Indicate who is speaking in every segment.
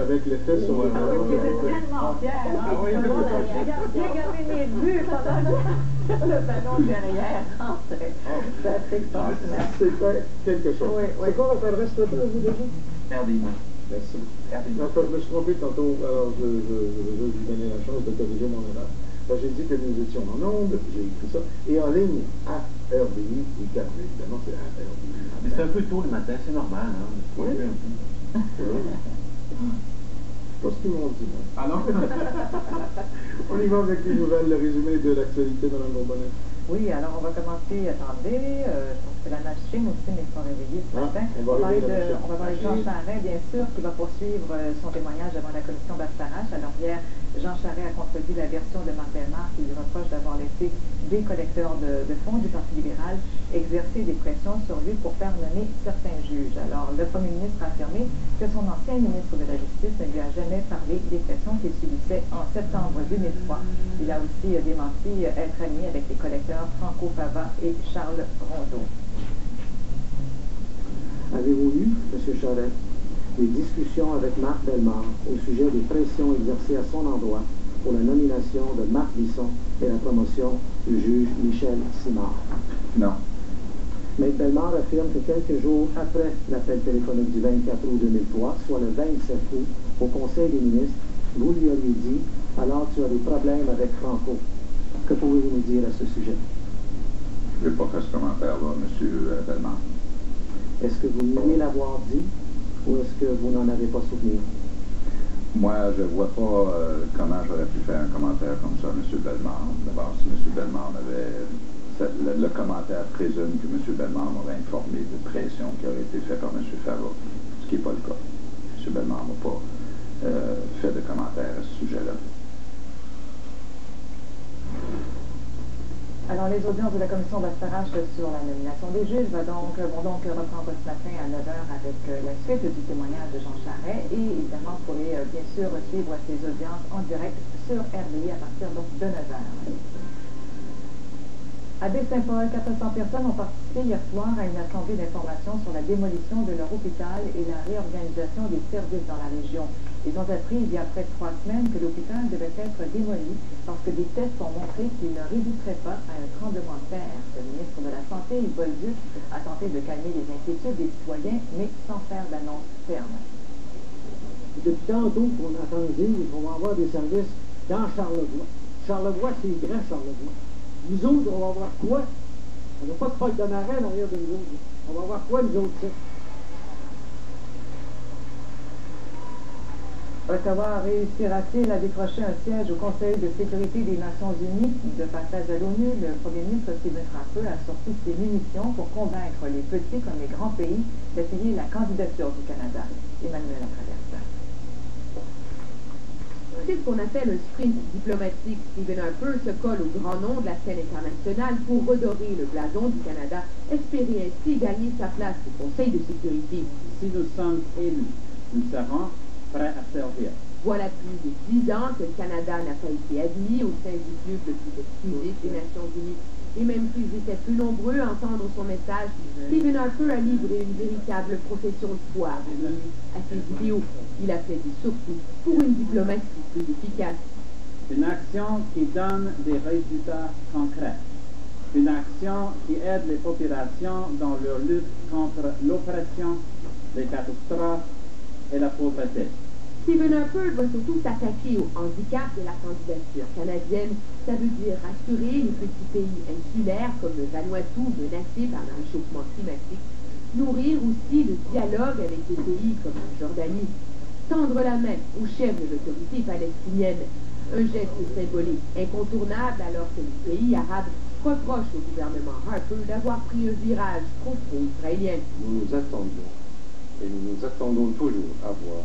Speaker 1: avec l'effet sur le...
Speaker 2: Ah oui, j'étais tellement fière.
Speaker 1: Ah oui,
Speaker 2: J'ai gardé mes vues pendant le ballon derrière rentrait. C'est extraordinaire.
Speaker 1: C'était quelque chose.
Speaker 2: Oui, oui.
Speaker 1: C'est quoi votre adresse là-bas, vous déjà?
Speaker 3: Erding.
Speaker 1: Merci.
Speaker 3: Erding.
Speaker 1: Non, je me suis trompé tantôt, alors je veux lui donner la chance de corriger mon erreur. J'ai dit que nous étions en ondes, j'ai écrit ça, et en ligne à RDI, et 4, évidemment, c'est à RDI.
Speaker 3: Mais c'est un peu tôt le matin, c'est normal, hein.
Speaker 1: Oui. C'est pas ce qu'ils m'ont dit, moi.
Speaker 3: Ah non?
Speaker 1: On y va avec les nouvelles, le résumé de l'actualité dans la Bourbonnais.
Speaker 2: Oui, alors on va commencer, attendez, je pense que la machine aussi n'est pas réveillée ce matin.
Speaker 1: On va parler
Speaker 2: de Jean Charest, bien sûr, qui va poursuivre son témoignage devant la commission d'Astarache. Alors hier, Jean Charest a contredit la version de Marc Bellemare qui lui reproche d'avoir laissé des collecteurs de fonds du Parti libéral exercer des pressions sur lui pour faire nommer certains juges. Alors, le premier ministre a affirmé que son ancien ministre de la Justice ne lui a jamais parlé des pressions qu'il subissait en septembre 2003. Il a aussi démenti être ami avec les collecteurs Franco Fava et Charles Rondeau.
Speaker 4: Avez-vous eu, M. Charest, des discussions avec Marc Bellemare au sujet des pressions exercées à son endroit pour la nomination de Marc Bisson et la promotion du juge Michel Simard?
Speaker 5: Non.
Speaker 4: Maître Bellemare affirme que quelques jours après l'appel téléphonique du 24 août 2003, soit le 27 août, au Conseil des ministres, vous lui aviez dit « Alors tu as des problèmes avec Franco ». Que pouvez-vous nous dire à ce sujet?
Speaker 5: Je n'ai pas fait ce commentaire-là, M. Bellemare.
Speaker 4: Est-ce que vous niez l'avoir dit ou est-ce que vous n'en avez pas souvenir?
Speaker 5: Moi, je ne vois pas comment j'aurais pu faire un commentaire comme ça à M. Bellemare. D'abord, si M. Bellemare avait... Le commentaire présume que M. Bellemare m'aurait informé de pression qui aurait été faite par M. Fava, ce qui n'est pas le cas. M. Bellemare n'a pas fait de commentaire à ce sujet-là.
Speaker 2: Alors, les audiences de la commission d'Astarache sur la nomination des juges vont donc reprendre ce matin à 9h avec la suite du témoignage de Jean Charest et évidemment, vous pourrez bien sûr suivre ces audiences en direct sur RDI à partir donc de 9h. À Baie-Saint-Paul, 400 personnes ont participé hier soir à une assemblée d'information sur la démolition de leur hôpital et la réorganisation des services dans la région. Ils ont appris il y a près de 3 semaines que l'hôpital devait être démoli parce que des tests ont montré qu'il ne résisterait pas à un tremblement de terre. Le ministre de la Santé, Yves Bolduc, a tenté de calmer les inquiétudes des citoyens, mais sans faire d'annonce ferme.
Speaker 4: Depuis tantôt qu'on entend dire qu'on va avoir des services dans Charlevoix. Charlevoix, c'est grand Charlevoix. Nous autres, on va avoir quoi? On n'a pas de folle de marais derrière de nous autres. On va avoir quoi, nous autres, ça?
Speaker 2: Ottawa réussira-t-il à décrocher un siège au Conseil de sécurité des Nations Unies? De passage à l'ONU, le premier ministre Stephen Harper a sorti ses munitions pour convaincre les petits comme les grands pays d'essayer la candidature du Canada. Emmanuel Latraverse.
Speaker 6: C'est ce qu'on appelle un sprint diplomatique. Stephen Harper se colle au grand nom de la scène internationale pour redorer le blason du Canada, espérer ainsi gagner sa place au Conseil de sécurité.
Speaker 7: Si nous sommes élus, nous serons prêts à servir.
Speaker 6: Voilà plus de 10 ans que le Canada n'a pas été admis au sein du club le plus exclusif des Nations Unies. Et même s'ils étaient peu nombreux à entendre son message, Stephen Harper a livré une véritable profession de foi à ses vidéos. Il a plaidé surtout pour une diplomatie plus efficace.
Speaker 7: Une action qui donne des résultats concrets. Une action qui aide les populations dans leur lutte contre l'oppression, les catastrophes et la pauvreté.
Speaker 6: Stephen Harper doit surtout s'attaquer au handicap de la candidature canadienne. Ça veut dire rassurer les petits pays insulaires comme le Vanuatu menacés par le réchauffement climatique, nourrir aussi le dialogue avec des pays comme la Jordanie, tendre la main aux chefs de l'autorité palestinienne. Un geste symbolique incontournable alors que les pays arabes reprochent au gouvernement Harper d'avoir pris un virage trop pro-israélien.
Speaker 1: Nous nous attendions, et nous nous attendons toujours à voir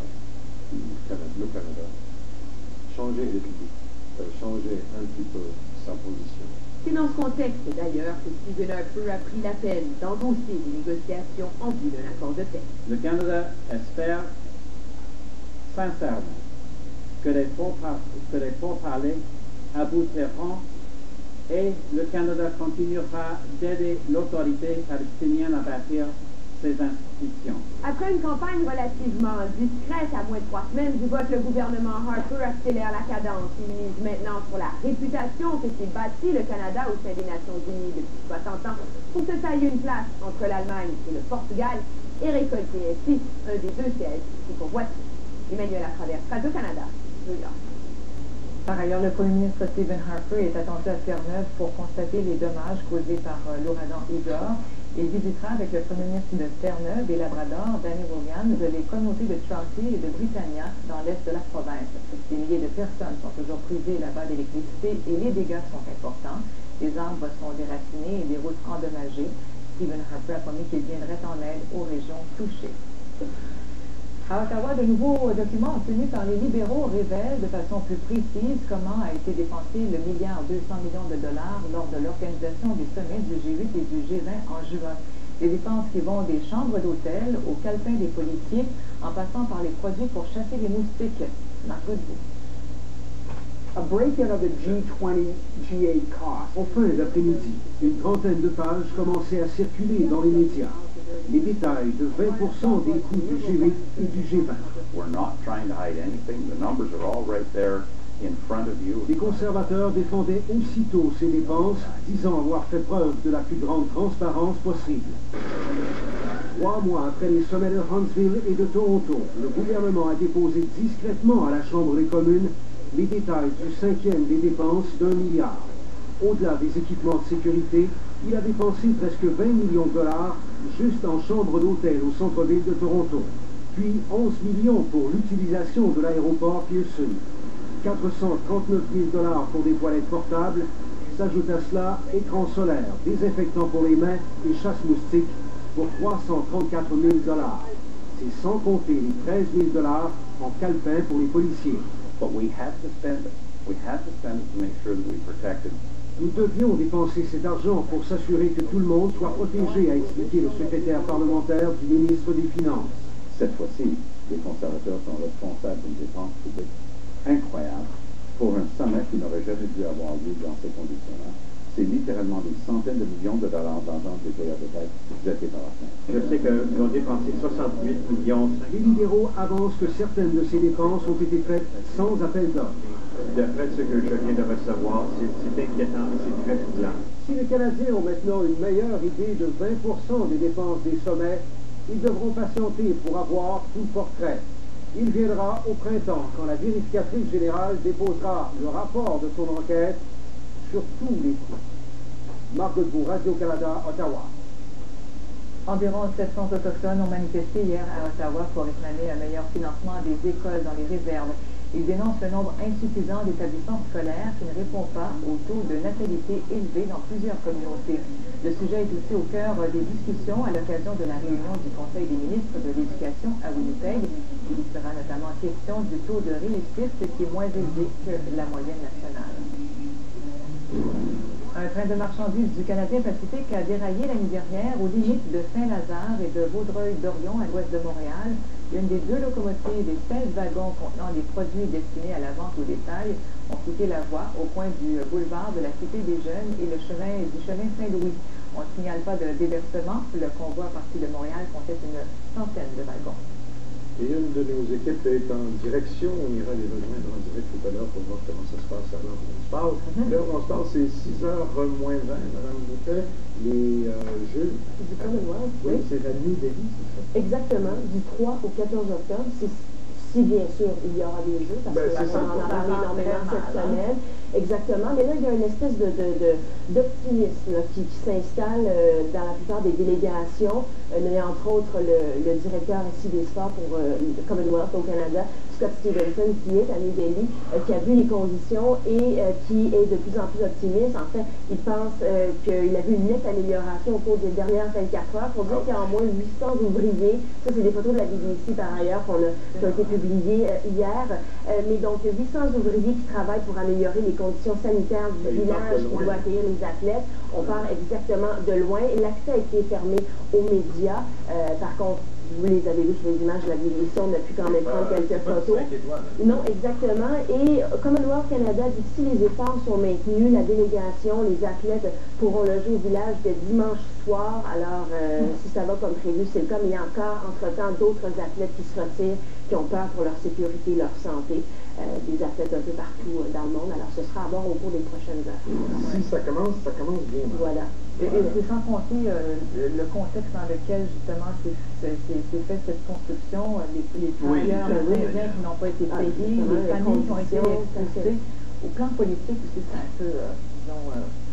Speaker 1: le Canada changer changer un petit peu sa position.
Speaker 6: C'est dans ce contexte d'ailleurs que Stephen Harper a pris la peine d'endosser des négociations en vue d'un accord de paix.
Speaker 7: Le Canada espère sincèrement que les pourparlers aboutiront et le Canada continuera d'aider l'autorité palestinienne à bâtir ces institutions.
Speaker 6: Après une campagne relativement discrète à moins de 3 semaines du vote, le gouvernement Harper accélère la cadence. Il mise maintenant sur la réputation que s'est bâtie le Canada au sein des Nations Unies depuis 60 ans pour se tailler une place entre l'Allemagne et le Portugal et récolter ainsi un des 2 sièges qui convoités. Emmanuel Latraverse, Radio-Canada, New York.
Speaker 2: Par ailleurs, le premier ministre Stephen Harper est attendu à Terre-Neuve pour constater les dommages causés par l'ouragan Igor. Il visitera avec le premier ministre de Terre-Neuve et Labrador, Danny Williams, les communautés de Charlie et de Britannia dans l'est de la province. Des milliers de personnes sont toujours privées là-bas d'électricité et les dégâts sont importants. Les arbres sont déracinés et des routes endommagées. Stephen Harper a promis qu'il viendrait en aide aux régions touchées. À Ottawa, de nouveaux documents obtenus par les libéraux révèlent de façon plus précise comment a été dépensé le $1,2 milliard lors de l'organisation des sommets du G8 et du G20 en juin. Des dépenses qui vont des chambres d'hôtel aux calepins des policiers, en passant par les produits pour chasser les moustiques. Marc Godbout.
Speaker 8: A break-in of the G20 G8 cost.
Speaker 9: En fin d'après-midi, une trentaine de pages commençaient à circuler dans les médias. Les détails de 20% des coûts du G8 et du G20.
Speaker 5: We're not trying to hide anything. The numbers are all right there in front of you.
Speaker 9: Les conservateurs défendaient aussitôt ces dépenses, disant avoir fait preuve de la plus grande transparence possible. 3 mois après les sommets de Huntsville et de Toronto, le gouvernement a déposé discrètement à la Chambre des communes les détails du 5e des dépenses d'1 milliard. Au-delà des équipements de sécurité, il a dépensé presque 20 millions de dollars juste en chambre d'hôtel au centre-ville de Toronto, puis 11 millions pour l'utilisation de l'aéroport Pearson, 439 000 dollars pour des toilettes portables, s'ajoute à cela écran solaire, désinfectant pour les mains et chasse-moustiques pour 334 000 dollars. C'est sans compter les 13 000 dollars en calepin pour les policiers.
Speaker 5: But we had to spend it. We had to spend it to make sure that we protected.
Speaker 9: Nous devions dépenser cet argent pour s'assurer que tout le monde soit protégé, a expliqué le secrétaire parlementaire du ministre des Finances.
Speaker 5: Cette fois-ci, les conservateurs sont responsables d'une dépense publique incroyable pour un sommet qui n'aurait jamais dû avoir lieu dans ces conditions-là. C'est littéralement des centaines de millions de dollars d'argent des payeurs de taxes jetés par la fenêtre.
Speaker 3: Je sais qu'ils ont dépensé 68 millions.
Speaker 9: Les libéraux avancent que certaines de ces dépenses ont été faites sans appel d'offres.
Speaker 3: D'après ce que je viens de recevoir, c'est inquiétant et c'est très troublant.
Speaker 9: Si les Canadiens ont maintenant une meilleure idée de 20% des dépenses des sommets, ils devront patienter pour avoir tout le portrait. Il viendra au printemps quand la vérificatrice générale déposera le rapport de son enquête sur tous les coûts. Marc Godbout, Radio-Canada, Ottawa.
Speaker 2: Environ 700 autochtones ont manifesté hier à Ottawa pour réclamer un meilleur financement des écoles dans les réserves. Ils dénoncent le nombre insuffisant d'établissements scolaires qui ne répond pas au taux de natalité élevé dans plusieurs communautés. Le sujet est aussi au cœur des discussions à l'occasion de la réunion du Conseil des ministres de l'Éducation à Winnipeg. Il y sera notamment question du taux de réussite qui est moins élevé que la moyenne nationale. Un train de marchandises du Canadien Pacifique a déraillé la nuit dernière aux limites de Saint-Lazare et de Vaudreuil-Dorion à l'ouest de Montréal. Une des 2 locomotives et 16 wagons contenant des produits destinés à la vente au détail ont quitté la voie au coin du boulevard de la Cité des Jeunes et du chemin Saint-Louis. On ne signale pas de déversement. Le convoi parti de Montréal comptait une centaine de wagons.
Speaker 1: Et une de nos équipes est en direction. On ira les rejoindre en direct tout à l'heure pour voir comment ça se passe à l'heure où on se parle. L'heure où on se parle, c'est 6h moins 20, Mme Boutet. Les Jeux.
Speaker 10: Du Commonwealth,
Speaker 1: oui. C'est la New Delhi, c'est ça?
Speaker 10: Exactement, du 3 au 14 octobre. Si bien sûr il y aura des Jeux, parce qu'on en a parlé énormément cette semaine. Exactement, mais là il y a une espèce d'optimisme qui s'installe dans la plupart des délégations. Il y a entre autres le directeur ici des sports pour le Commonwealth au Canada, Scott Stevenson, qui est à New Delhi, qui a vu les conditions et qui est de plus en plus optimiste. En fait, il pense qu'il a vu une nette amélioration au cours des dernières 24 heures. Pour dire qu'il y a en moins 800 ouvriers, ça c'est des photos de la BBC par ailleurs qui ont été publiées hier, mais donc 800 ouvriers qui travaillent pour améliorer les conditions sanitaires du village qui doit accueillir les athlètes. On part exactement de loin. L'accès a été fermé aux médias. Par contre, vous les avez vus sur les images de la télévision, on a pu quand même prendre quelques photos. Non, exactement. Et Commonwealth Canada dit que si les efforts sont maintenus, la délégation, les athlètes pourront loger au village dès dimanche soir. Alors, si ça va comme prévu, c'est le cas. Mais il y a encore, entre-temps, d'autres athlètes qui se retirent, qui ont peur pour leur sécurité, leur santé. Des athlètes un peu partout dans le monde. Alors, ce sera à voir au cours des prochaines heures.
Speaker 1: Si ça commence bien.
Speaker 10: Voilà.
Speaker 2: Et c'est sans compter le contexte dans lequel, justement, s'est fait cette construction, les travailleurs, les Indiens qui n'ont pas été payés, les familles qui ont été expulsées. Au plan politique aussi, c'est un peu, disons...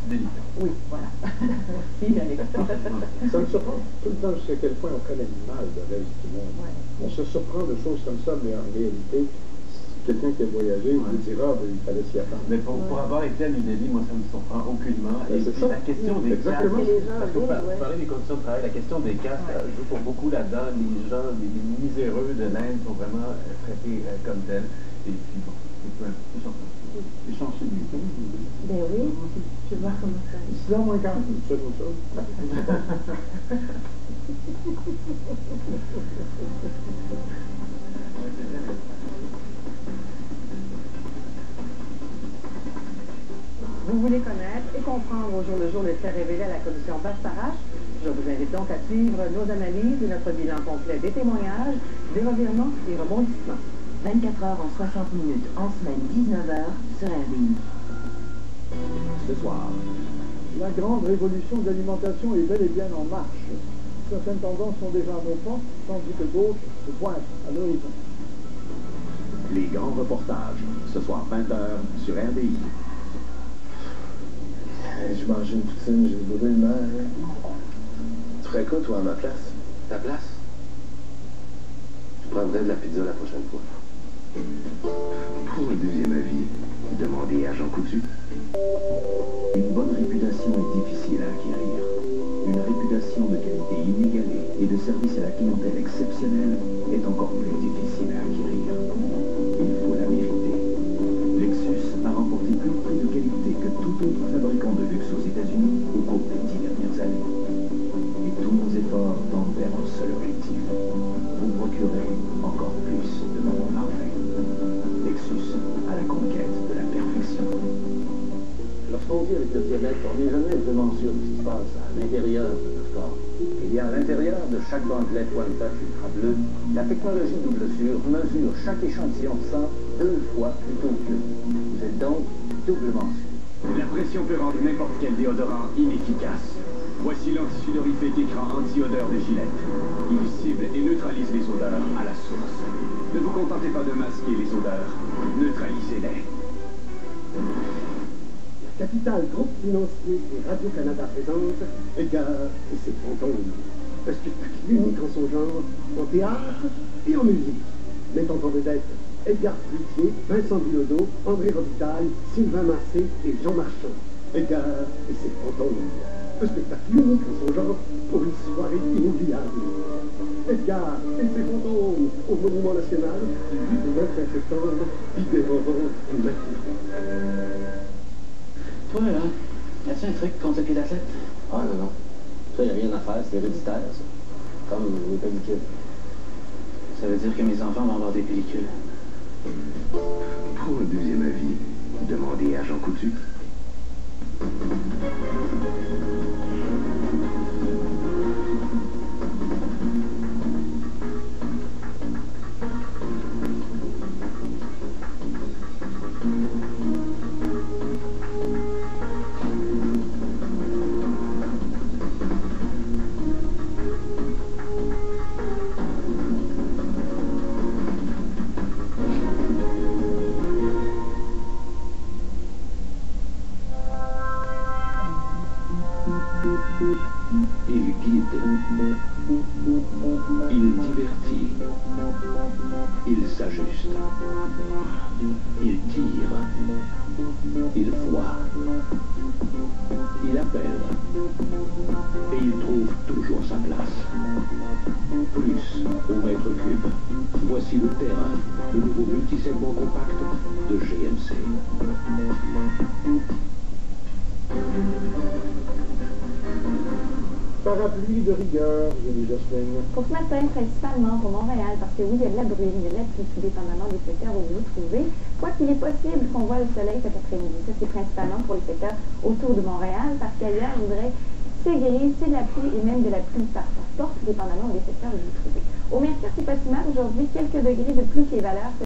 Speaker 3: délicat.
Speaker 2: Oui, voilà. Merci, Alex.
Speaker 1: Ça me surprend tout le temps jusqu'à quel point on connaît le mal de reste du monde.
Speaker 2: Ouais.
Speaker 1: On se surprend de choses comme ça, mais en réalité, quelqu'un qui a voyagé vous dira il fallait s'y attendre.
Speaker 3: Mais pour avoir été à New Delhi, moi ça me surprend aucunement. Et puis la question des castes, parce que vous parlez des conditions de travail, la question des castes joue pour beaucoup là-dedans. Les gens, les miséreux de l'Inde sont vraiment traités comme tels. Et puis bon, c'est surprenant.
Speaker 1: Les chanceux du temps.
Speaker 10: Ben oui, je vais voir comment ça.
Speaker 1: 6h moins 40, c'est autre chose.
Speaker 2: Vous voulez connaître et comprendre au jour le jour les faits révélés à la commission Bastarache? Je vous invite donc à suivre nos analyses et notre bilan complet des témoignages, des revirements et rebondissements.
Speaker 11: 24 heures en 60 minutes, en semaine 19h sur RDI.
Speaker 5: Ce soir,
Speaker 9: La grande révolution de l'alimentation est bel et bien en marche. Certaines tendances sont déjà montantes, tandis que d'autres se pointent à l'horizon.
Speaker 5: les grands reportages, ce soir 20h sur RDI.
Speaker 12: Je mange une poutine, j'ai brûlé le mal. Tu ferais quoi, toi, à ma place? Ta place? Je prendrais de la pizza la prochaine fois.
Speaker 5: Pour un deuxième avis, demandez à Jean Coutu. Une bonne réputation est difficile à acquérir. Une réputation de qualité inégalée et de service à la clientèle exceptionnelle est encore plus difficile à acquérir. Il faut la mériter. Lexus a remporté plus de prix de qualité que tout autre fabricant de luxe aux États-Unis au cours des 10 dernières années. Et tous nos efforts tendent vers un seul objectif. Vous procurer encore plus de moments parfaits. Lexus à la conquête de la perfection.
Speaker 4: Lorsqu'on vit avec le diabète, on n'est jamais vraiment sûr de ce qui se passe à l'intérieur de notre corps. Il y a à l'intérieur de chaque bandelette One Touch Ultra Bleu, la technologie double mesure mesure chaque échantillon de sang 2 fois plutôt que. Vous êtes donc doublement sûr.
Speaker 5: La pression peut rendre n'importe quel déodorant inefficace. Voici l'antisudorifique écran anti-odeur de Gillette. Il cible et neutralise les odeurs à la source. Ne vous contentez pas de masquer les odeurs, neutralisez-les.
Speaker 9: Capital Groupe Financier et Radio-Canada présente Edgar et ses fantômes. Un spectacle unique en son genre, en théâtre et en musique. Mettant en vedette Edgar Cloutier, Vincent Bilodeau, André Robitaille, Sylvain Massé et Jean Marchand. Edgar et ses fantômes. Un spectacle unique en son genre pour une soirée inoubliable. Edgar et ses fantômes au Monument National du 8 au 25 septembre, libérant maintenant.
Speaker 4: Toi, là, as-tu un truc contre le pied d'athlète?
Speaker 12: Ah non, non. Ça, il n'y a rien à faire, c'est héréditaire, ça. Comme les pellicules.
Speaker 4: Ça veut dire que mes enfants vont avoir des pellicules.
Speaker 5: Pour un deuxième avis, demandez à Jean Coutu. Il guide, il divertit, il s'ajuste, il tire, il voit, il appelle, et il trouve toujours sa place. Plus au mètre cube, voici le terrain, le nouveau multisegment compact de GMC.
Speaker 1: Parapluie de rigueur, Julie Josseline.
Speaker 13: Pour ce matin, principalement pour Montréal, parce que oui, il y a de la bruine, il y a de la pluie, tout dépendamment des secteurs où vous vous trouvez. Quoi qu'il est possible qu'on voit le soleil cet après-midi. Ça, c'est principalement pour les secteurs autour de Montréal, parce qu'ailleurs, je dirais, c'est gris, c'est de la pluie et même de la pluie parfois, tout dépendamment des secteurs où vous vous trouvez. Au Mercure, c'est pas si mal aujourd'hui, quelques degrés de plus que les valeurs